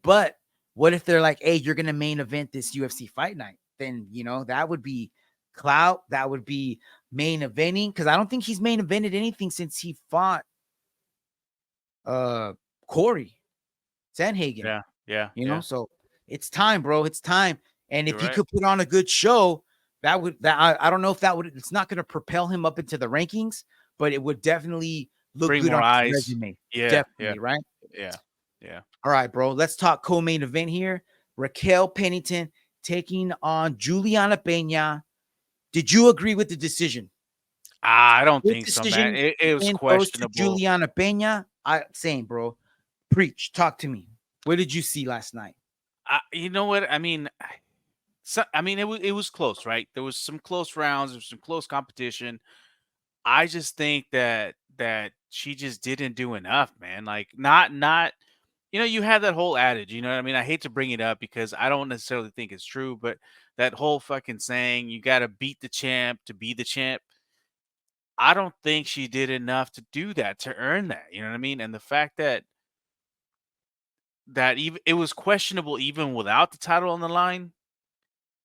But what if they're like, hey, you're gonna main event this UFC Fight Night? Then that would be clout. That would be main eventing, because I don't think he's main evented anything since he fought Corey. Sanhagen. Yeah. know, so it's time, bro. It's time. And if You're he right. could put on a good show, I don't know if that would, it's not going to propel him up into the rankings, but it would definitely look Bring good more on his eyes. resume. Yeah. Definitely, right? Yeah. All right, bro. Let's talk co-main event here. Raquel Pennington taking on Juliana Peña. Did you agree with the decision? I don't This think so, decision man. It was win goes to questionable. Juliana Peña. Same, bro. Preach. Talk to me. What did you see last night? You know what? I mean, it was close, right? There was some close rounds. There was some close competition. I just think that she just didn't do enough, man. Like not. You have that whole adage. You know what I mean? I hate to bring it up because I don't necessarily think it's true, but that whole fucking saying, you got to beat the champ to be the champ. I don't think she did enough to do that, to earn that. You know what I mean? And the fact that even it was questionable even without the title on the line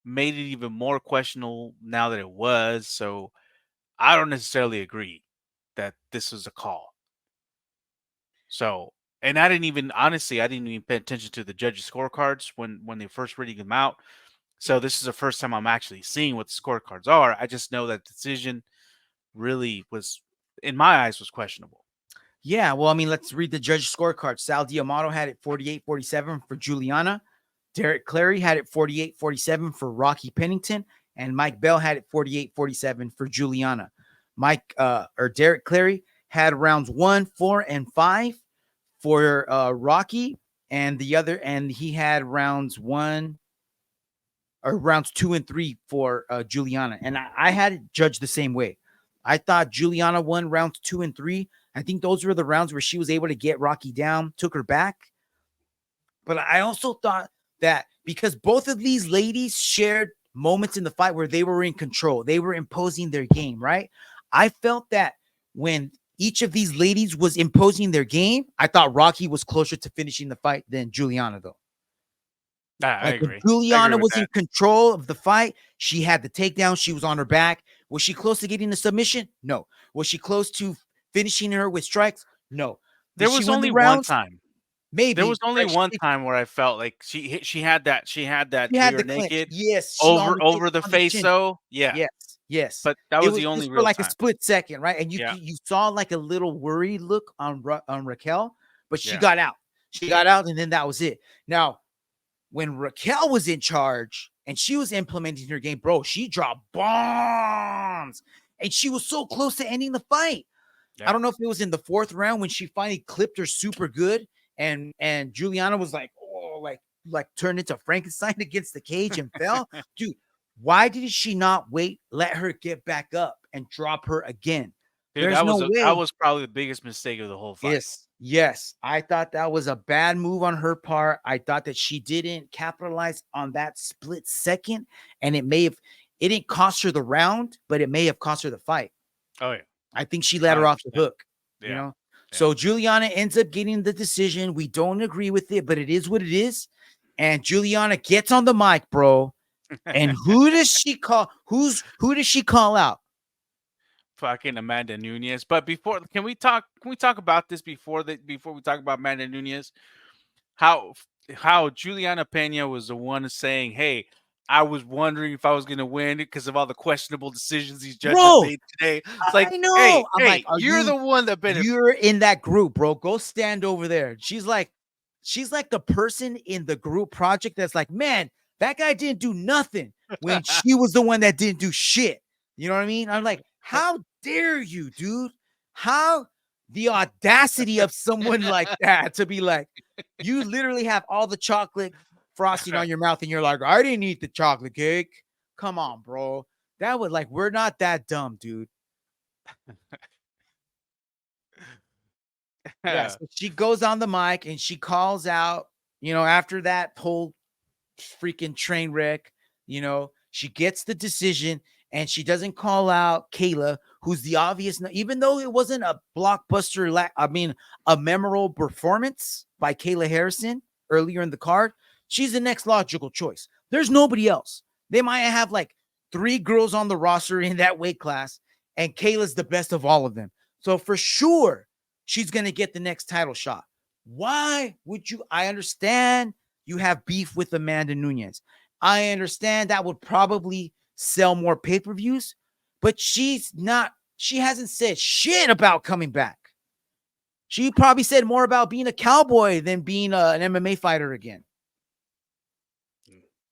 made it even more questionable now that it was. So I don't necessarily agree that this was a call. So, and I didn't even pay attention to the judges' scorecards when they first reading them out. So this is the first time I'm actually seeing what the scorecards are. I just know that decision really was, in my eyes, was questionable. Yeah, well, I mean, let's read the judge scorecard. Sal Diamato had it 48-47 for Juliana. Derek Clary had it 48-47 for Rocky Pennington. And Mike Bell had it 48-47 for Juliana. Derek Clary had rounds 1, 4, and 5 for Rocky. And he had rounds 2 and 3 for Juliana. And I had it judged the same way. I thought Juliana won rounds 2 and 3. I think those were the rounds where she was able to get Rocky down, took her back. But I also thought that because both of these ladies shared moments in the fight where they were in control, they were imposing their game, right? I felt that when each of these ladies was imposing their game, I thought Rocky was closer to finishing the fight than Juliana, though. I agree. Juliana was in control of the fight. She had the takedown. She was on her back. Was she close to getting the submission? No. Was she close to finishing her with strikes? No. There was only one time. Maybe there was only one time where I felt like she had that rear naked. Yes, over the face though. Yeah. Yes. But that was the only real for like time. a split second, right? And you saw like a little worried look on Raquel, but she got out. She got out, and then that was it. Now, when Raquel was in charge and she was implementing her game, bro, she dropped bombs, and she was so close to ending the fight. I don't know if it was in the 4th round when she finally clipped her super good, and Juliana was like, oh, like turned into Frankenstein against the cage and fell. Dude, why did she not let her get back up and drop her again? Dude, that was probably the biggest mistake of the whole fight. Yes. I thought that was a bad move on her part. I thought that she didn't capitalize on that split second, and it didn't cost her the round, but it may have cost her the fight. Oh yeah. I think she let her off the hook, Yeah. you know? Yeah. So Juliana ends up getting the decision. We don't agree with it, but it is what it is. And Juliana gets on the mic, bro. And who does she call? Who does she call out? Fucking Amanda Nunes. But can we talk about this before we talk about Amanda Nunes? How Juliana Peña was the one saying, "Hey, I was wondering if I was going to win because of all the questionable decisions these judges made today." It's like, I know. Hey, you're the one that benefited. You're in that group, bro. Go stand over there. She's like the person in the group project that's like, man, that guy didn't do nothing when she was the one that didn't do shit. You know what I mean? I'm like, how dare you, dude? How the audacity of someone like that to be like, you literally have all the chocolate frosting on your mouth and you're like, I didn't eat the chocolate cake. Come on, bro. That would we're not that dumb, dude. Yeah, so she goes on the mic and she calls out, after that whole freaking train wreck, she gets the decision and she doesn't call out Kayla, who's the obvious, even though it wasn't a blockbuster, a memorable performance by Kayla Harrison earlier in the card. She's the next logical choice. There's nobody else. They might have 3 girls on the roster in that weight class, and Kayla's the best of all of them. So for sure, she's going to get the next title shot. Why would you? I understand you have beef with Amanda Nunes. I understand that would probably sell more pay-per-views, but she hasn't said shit about coming back. She probably said more about being a cowboy than being an MMA fighter again.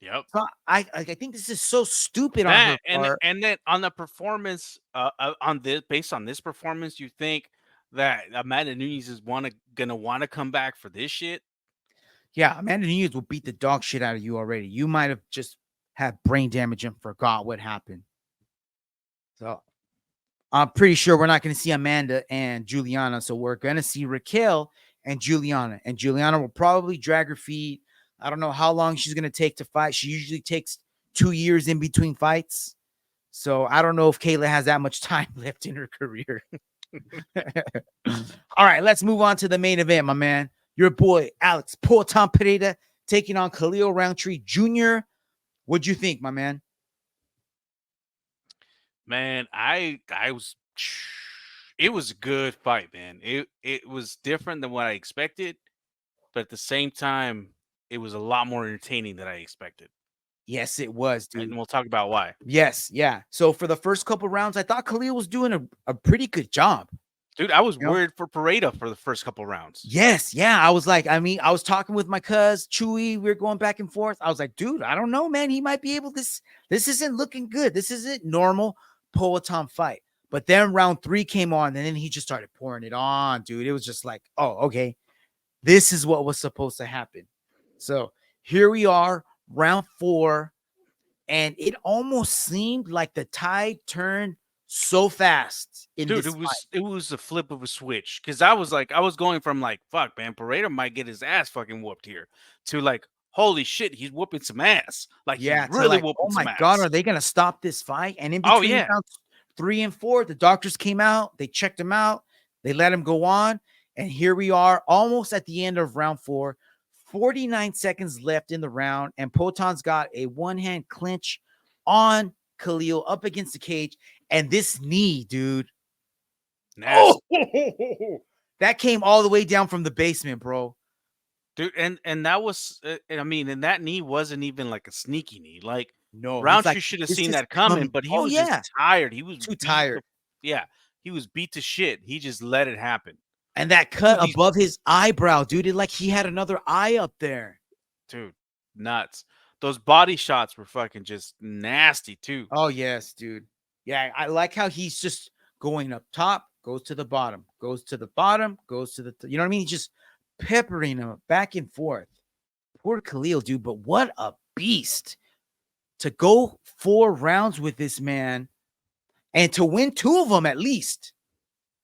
Yep. So I think this is so stupid on That her part. and then on the performance, on this based on this performance, you think that Amanda Nunes is gonna want to come back for this shit? Yeah, Amanda Nunes will beat the dog shit out of you already. You might have just had brain damage and forgot what happened. So I'm pretty sure we're not going to see Amanda and Juliana. So we're going to see Raquel and Juliana. And Juliana will probably drag her feet. I don't know how long she's going to take to fight. She usually takes 2 years in between fights. So I don't know if Kayla has that much time left in her career. All right, let's move on to the main event, my man. Your boy, Alex Poatan Pereira, taking on Khalil Roundtree Jr. What'd you think, my man? Man, I was it was a good fight, man. It was different than what I expected, but at the same time, it was a lot more entertaining than I expected. Yes, it was, dude. And we'll talk about why. Yes, yeah. So for the first couple rounds, I thought Khalil was doing a pretty good job. Dude, I was You know? worried for Pereira for the first couple rounds. Yes, yeah. I was like, I was talking with my cuz Chewy. We were going back and forth. I was like, dude, I don't know, man. He might be able this. This isn't looking good. This isn't normal Poatan fight. But then round 3 came on, and then he just started pouring it on, dude. It was just like, oh, okay. This is what was supposed to happen. So here we are, round 4. And it almost seemed like the tide turned so fast in Dude, this it was a flip of a switch. Cause I was going from like, fuck, man, Pereira might get his ass fucking whooped here to like, holy shit, he's whooping some ass. Like yeah, he's really like, whooping oh some my God, ass. are they gonna stop this fight? And in Oh, between yeah. rounds 3 and 4, the doctors came out, they checked him out, they let him go on, and here we are, almost at the end of round 4, 49 seconds left in the round, and Potan's got a one-hand clinch on Khalil up against the cage, and this knee, dude. Nasty. Oh, that came all the way down from the basement, bro. Dude, and that was, I mean, and that knee wasn't even like a sneaky knee. Like, No, Roundtree should have seen that coming, but he was just tired. He was too tired. He was beat to shit. He just let it happen. And that cut above his eyebrow, dude, it like he had another eye up there. Dude, nuts. Those body shots were fucking just nasty too. Oh, yes, dude. Yeah, I like how he's just going up top, goes to the bottom, goes to the bottom, goes to the, you know what I mean? He's just peppering him back and forth. Poor Khalil, dude, but what a beast to go 4 rounds with this man and to win 2 of them at least.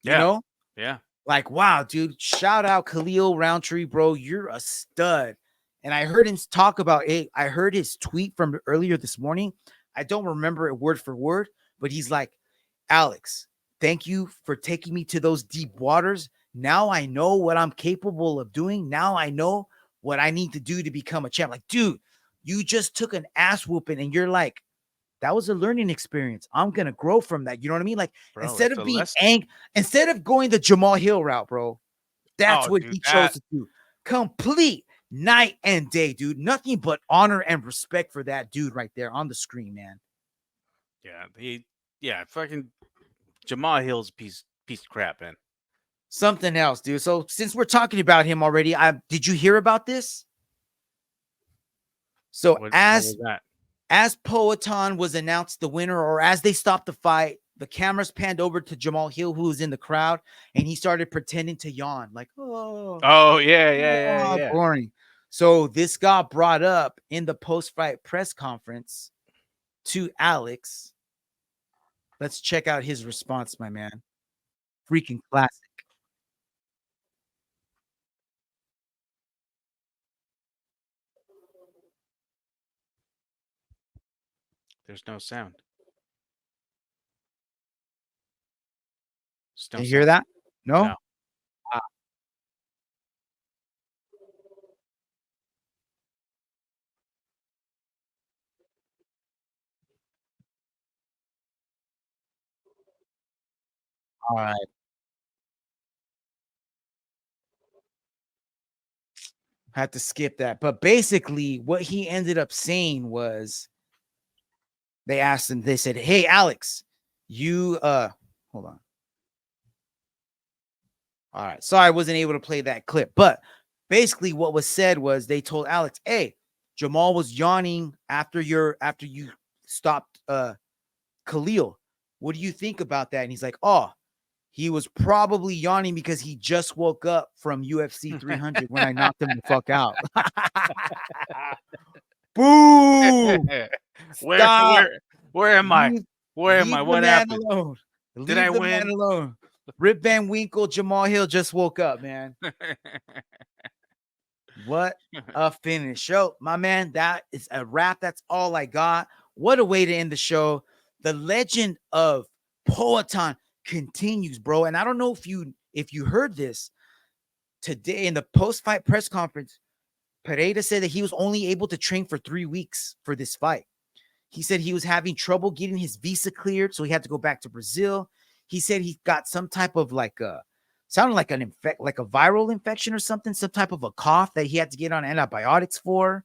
You know? Yeah. Like, wow, dude, shout out Khalil Roundtree, bro. You're a stud. And I heard him talk about it. I heard his tweet from earlier this morning. I don't remember it word for word, but he's like, Alex, thank you for taking me to those deep waters. Now I know what I'm capable of doing. Now I know what I need to do to become a champ. Like, dude, you just took an ass whooping and you're like, that was a learning experience. I'm going to grow from that. You know what I mean? Like, bro, instead of being angry, instead of going the Jamal Hill route, bro, that's what he chose to do. Complete night and day, dude. Nothing but honor and respect for that dude right there on the screen, man. Yeah. Fucking Jamal Hill's a piece of crap, man. Something else, dude. So since we're talking about him already, did you hear about this? So what was that? As Poatan was announced the winner, or as they stopped the fight, the cameras panned over to Jamal Hill, who was in the crowd, and he started pretending to yawn, like, yeah. Boring. So this got brought up in the post-fight press conference to Alex. Let's check out his response, my man. Freaking classic. There's no sound. Did you hear that? No? All right. Had to skip that. But basically, what he ended up saying was, they asked him, they said, hey, Alex, you, hold on. All right. Sorry, I wasn't able to play that clip. But basically, what was said was they told Alex, hey, Jamal was yawning after you stopped Khalil. What do you think about that? And he's like, oh, he was probably yawning because he just woke up from UFC 300 when I knocked him the fuck out. Boo! Where am I? Where am I? What happened? Alone. Did I win? Alone. Rip Van Winkle, Jamal Hill just woke up, man. What a finish. Show, my man, that is a wrap. That's all I got. What a way to end the show. The legend of Poatan continues, bro. And I don't know if you heard this today in the post-fight press conference. Pereira said that he was only able to train for 3 weeks for this fight. He said he was having trouble getting his visa cleared, so he had to go back to Brazil. He said he got some type of sounded like like a viral infection or something, some type of a cough that he had to get on antibiotics for.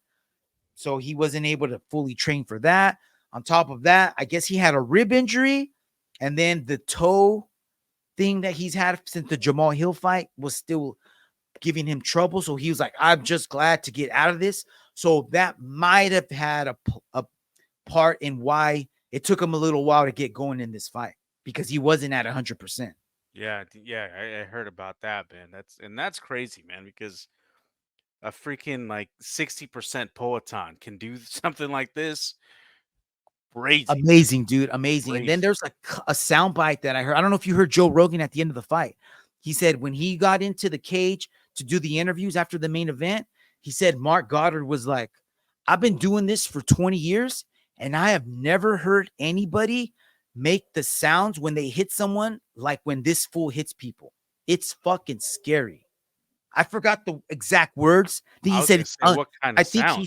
So he wasn't able to fully train for that. On top of that, I guess he had a rib injury, and then the toe thing that he's had since the Jamal Hill fight was still giving him trouble. So he was like, I'm just glad to get out of this. So that might have had a part in why it took him a little while to get going in this fight, because he wasn't at 100%. Yeah, I heard about that, man. That's crazy, man, because a freaking 60% Poatan can do something like this. Crazy. Amazing, dude. Amazing. Crazy. And then there's a soundbite that I heard. I don't know if you heard Joe Rogan at the end of the fight. He said when he got into the cage to do the interviews after the main event, he said Mark Goddard was like, I've been doing this for 20 years, and I have never heard anybody make the sounds when they hit someone like when this fool hits people. It's fucking scary. I forgot the exact words. He said, what kind of I think sounds?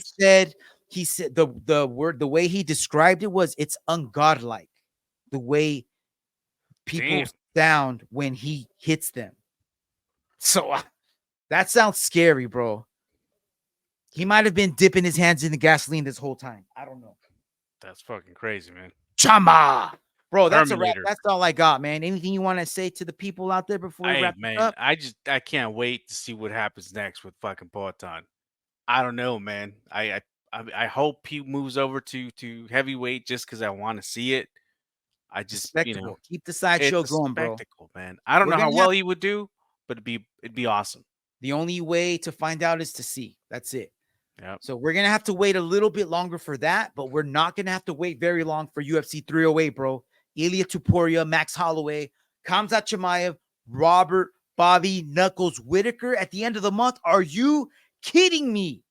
he said the way he described it was it's ungodlike, the way people sound when he hits them. So that sounds scary, bro. He might have been dipping his hands in the gasoline this whole time. I don't know. That's fucking crazy, man. Chama. Bro, that's Terminator. a wrap. That's all I got, man. Anything you want to say to the people out there before we wrap it up? I can't wait to see what happens next with fucking Poatan. I don't know, man. I hope he moves over to heavyweight just because I want to see it. I just keep the sideshow going, bro. Spectacle, man. I don't know how well he would do, but it'd be awesome. The only way to find out is to see. That's it. Yep. So we're gonna have to wait a little bit longer for that, but we're not gonna have to wait very long for UFC 308, bro. Ilya Tuporia, Max Holloway, Khamzat Chimaev, Robert, Bobby, Knuckles, Whitaker at the end of the month. Are you kidding me?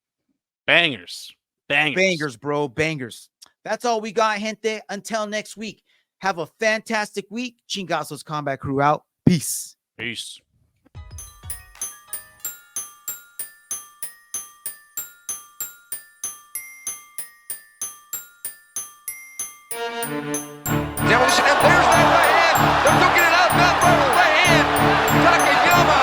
Bangers, bro, bangers. That's all we got, gente. Until next week, have a fantastic week. Chingasos Combat Crew out. Peace. Peace. Demolition, and there's that right hand. They're looking it out. Mount Barber right hand. Takayama.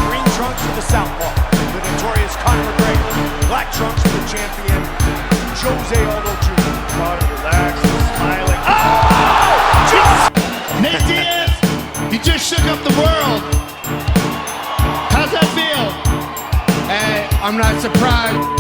Green trunks for the southpaw, the notorious Conor McGregor. Black trunks for the champion, Jose Aldo Jr. Conor relaxed, smiling. Oh! Nate Diaz, he just shook up the world. How's that feel? Hey, I'm not surprised.